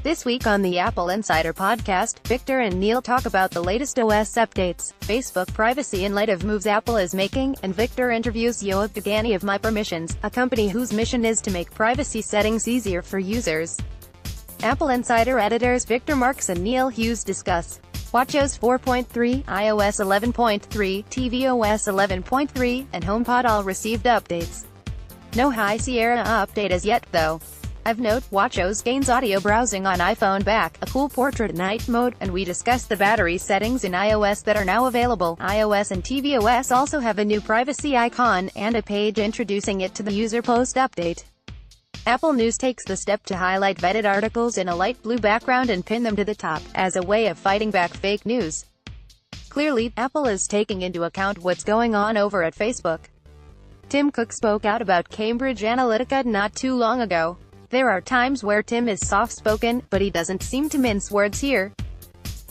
This week on the Apple Insider podcast, Victor and Neil talk about the latest OS updates, Facebook privacy in light of moves Apple is making, and Victor interviews Yoav Degani of MyPermissions, a company whose mission is to make privacy settings easier for users. Apple Insider editors Victor Marks and Neil Hughes discuss watchOS 4.3, iOS 11.3, tvOS 11.3, and HomePod all received updates. No High Sierra update as yet, though. Of note, watchOS gains audio browsing on iPhone back, a cool portrait night mode, and we discuss the battery settings in iOS that are now available. iOS and tvOS also have a new privacy icon, and a page introducing it to the user post update. Apple News takes the step to highlight vetted articles in a light blue background and pin them to the top, as a way of fighting back fake news. Clearly, Apple is taking into account what's going on over at Facebook. Tim Cook spoke out about Cambridge Analytica not too long ago. There are times where Tim is soft-spoken, but he doesn't seem to mince words here.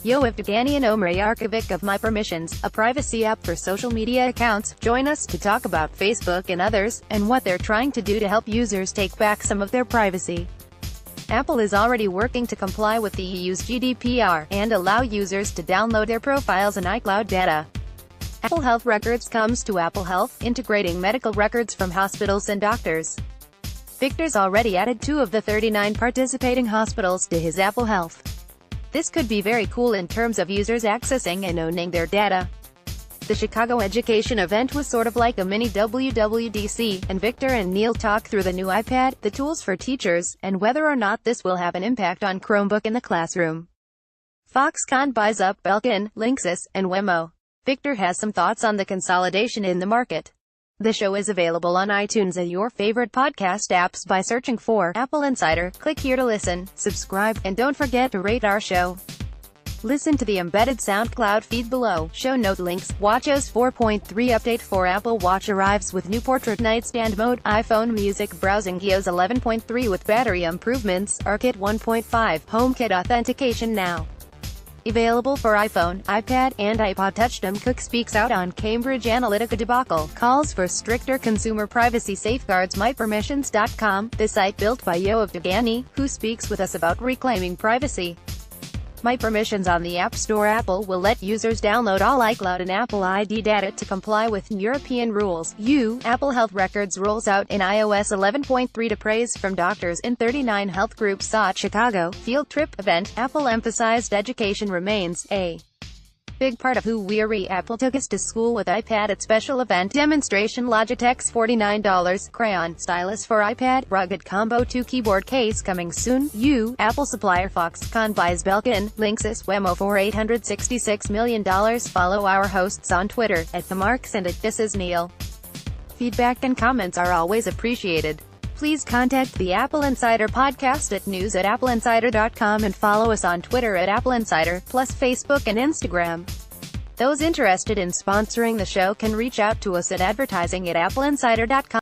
Yoav Degani and MyPermissions of MyPermissions, a privacy app for social media accounts, join us to talk about Facebook and others, and what they're trying to do to help users take back some of their privacy. Apple is already working to comply with the EU's GDPR, and allow users to download their profiles and iCloud data. Apple Health Records comes to Apple Health, integrating medical records from hospitals and doctors. Victor's already added 2 of the 39 participating hospitals to his Apple Health. This could be very cool in terms of users accessing and owning their data. The Chicago education event was sort of like a mini WWDC, and Victor and Neil talk through the new iPad, the tools for teachers, and whether or not this will have an impact on Chromebook in the classroom. Foxconn buys up Belkin, Linksys, and Wemo. Victor has some thoughts on the consolidation in the market. The show is available on iTunes and your favorite podcast apps by searching for Apple Insider. Click here to listen, subscribe, and don't forget to rate our show. Listen to the embedded SoundCloud feed below. Show note links. watchOS 4.3 update for Apple Watch arrives with new portrait nightstand mode, iPhone music browsing, iOS 11.3 with battery improvements, ARKit 1.5, HomeKit authentication now available for iPhone, iPad, and iPod Touch. Tim Cook speaks out on Cambridge Analytica debacle, calls for stricter consumer privacy safeguards. MyPermissions.com, the site built by Yoav Degani, who speaks with us about reclaiming privacy. MyPermissions on the App Store. Apple will let users download all iCloud and Apple ID data to comply with European rules. Apple Health Records rolls out in iOS 11.3 to praise from doctors in 39 health groups saw at Chicago field trip event. Apple emphasized education remains a big part of who we are. Apple took us to school with iPad at special event demonstration. Logitech's $49 crayon stylus for iPad, rugged combo 2 keyboard case coming soon. Apple supplier Foxconn buys Belkin, Linksys, Wemo for $866 million. Follow our hosts on Twitter, @TheMarks and @ThisIsNeil. Feedback and comments are always appreciated. Please contact the Apple Insider podcast at news@appleinsider.com and follow us on Twitter @AppleInsider, plus Facebook and Instagram. Those interested in sponsoring the show can reach out to us at advertising@appleinsider.com.